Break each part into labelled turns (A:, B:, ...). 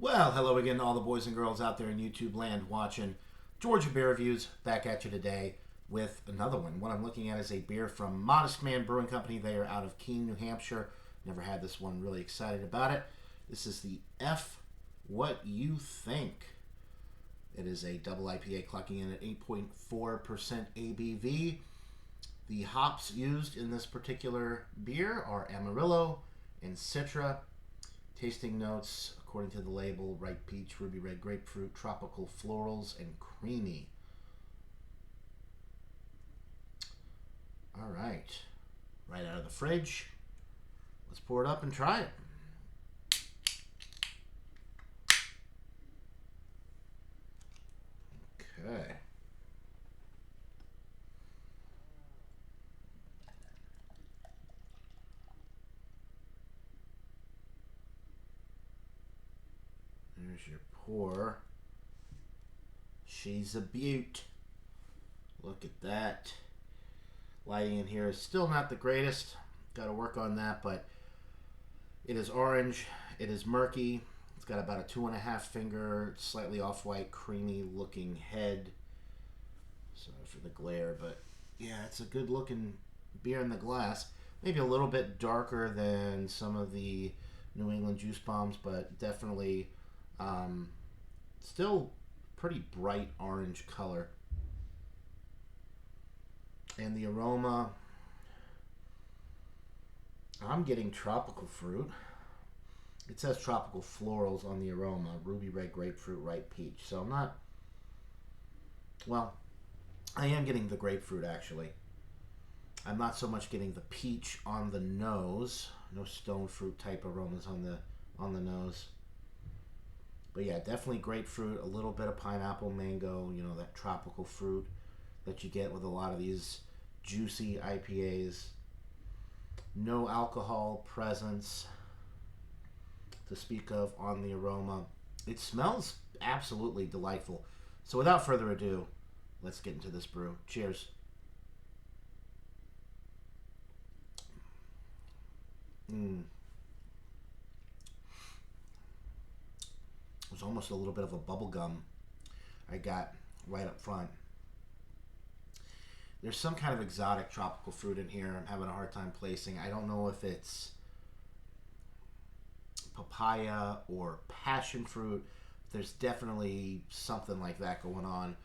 A: Well, hello again to all the boys and girls out there in YouTube land watching Georgia Beer Reviews. Back at you today with another one. What I'm looking at is a beer from Modest Man Brewing Company. They are out of Keene, New Hampshire. Never had this one. Really excited about it. This is the F What You Think. It is a double IPA clocking in at 8.4% ABV. The hops used in this particular beer are Amarillo and Citra. Tasting notes, according to the label, ripe peach, ruby red grapefruit, tropical florals, and creamy. All right out of the fridge. Let's pour it up and try it. Okay. There's your pour. She's a beaut. Look at that. Lighting in here is still not the greatest. Got to work on that, but it is orange. It is murky. It's got about a 2.5 finger, slightly off-white, creamy looking head. Sorry for the glare, but yeah, it's a good looking beer in the glass. Maybe a little bit darker than some of the New England juice bombs, but definitely still pretty bright orange color. And the aroma, I'm getting tropical fruit. It says tropical florals on the aroma, ruby red grapefruit, ripe peach. So I'm not, well, I am getting the grapefruit actually. I'm not so much getting the peach on the nose. No stone fruit type aromas on the nose. But yeah, definitely grapefruit, a little bit of pineapple, mango, you know, that tropical fruit that you get with a lot of these juicy IPAs. No alcohol presence to speak of on the aroma. It smells absolutely delightful. So without further ado, let's get into this brew. Cheers. There's almost a little bit of a bubble gum I got right up front. There's some kind of exotic tropical fruit in here. I'm having a hard time placing. I don't know if it's papaya or passion fruit. There's definitely something like that going on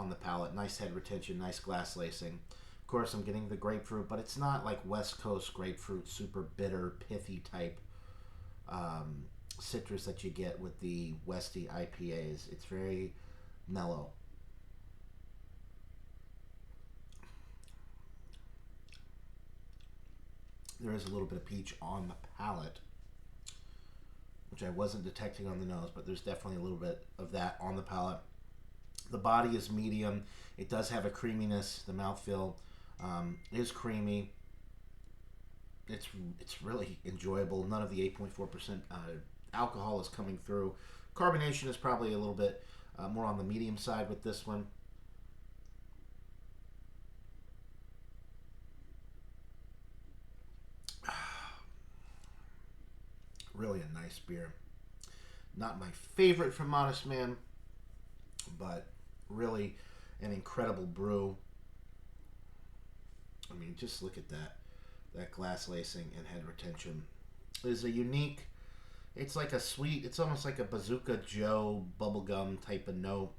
A: the palate. Nice head retention, nice glass lacing. Of course, I'm getting the grapefruit, but it's not like West Coast grapefruit, super bitter, pithy type citrus that you get with the Westy IPAs. It's very mellow. There is a little bit of peach on the palate, which I wasn't detecting on the nose, but there's definitely a little bit of that on the palate. The body is medium. It does have a creaminess. The mouthfeel is creamy. It's really enjoyable. None of the 8.4% alcohol is coming through. Carbonation is probably a little bit more on the medium side with this one. Really a nice beer. Not my favorite from Modest Man, but really an incredible brew. I mean, just look at that glass lacing and head retention. It is a unique, it's like a sweet, it's almost like a Bazooka Joe bubblegum type of note.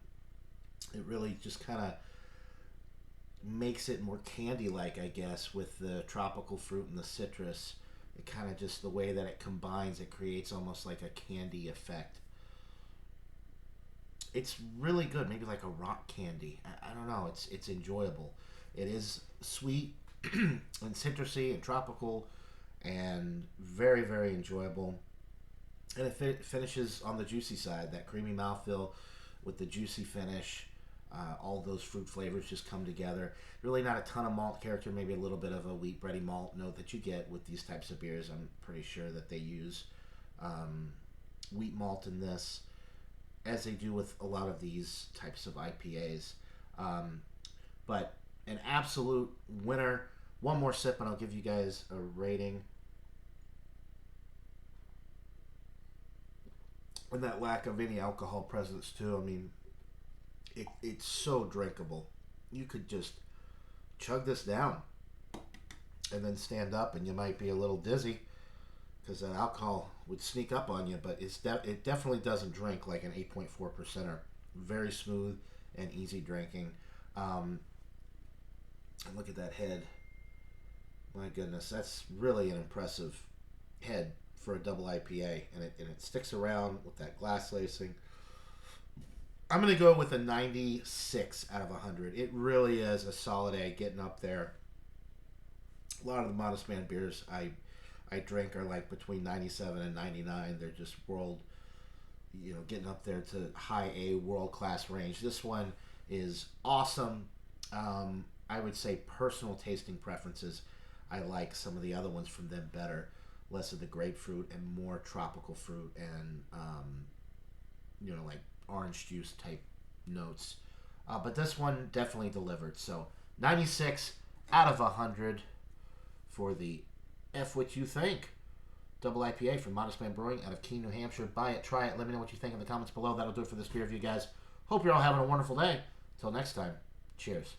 A: It really just kind of makes it more candy-like, I guess, with the tropical fruit and the citrus. It kind of just, the way that it combines, it creates almost like a candy effect. It's really good, maybe like a rock candy. I don't know, it's enjoyable. It is sweet and citrusy and tropical and very, very enjoyable. And it finishes on the juicy side, that creamy mouthfeel with the juicy finish. All those fruit flavors just come together. Really not a ton of malt character, maybe a little bit of a wheat bready malt note that you get with these types of beers. I'm pretty sure that they use wheat malt in this, as they do with a lot of these types of IPAs. But an absolute winner. One more sip and I'll give you guys a rating. and that lack of any alcohol presence too. I mean, it's so drinkable. You could just chug this down and then stand up, and you might be a little dizzy because that alcohol would sneak up on you. But it definitely doesn't drink like an 8.4 percenter. Very smooth and easy drinking. And look at that head. My goodness, that's really an impressive head for a double IPA, and it sticks around with that glass lacing. I'm going to go with a 96 out of 100. It really is a solid A, getting up there. A lot of the Modest Man beers I drink are like between 97 and 99. They're just getting up there to high A, world-class range. This one is awesome. I would say personal tasting preferences. I like some of the other ones from them better. Less of the grapefruit and more tropical fruit and, like orange juice type notes. But this one definitely delivered. So 96 out of 100 for the F What You Think double IPA from Modest Man Brewing out of Keene, New Hampshire. Buy it, try it. Let me know what you think in the comments below. That'll do it for this beer review, guys. Hope you're all having a wonderful day. Until next time, cheers.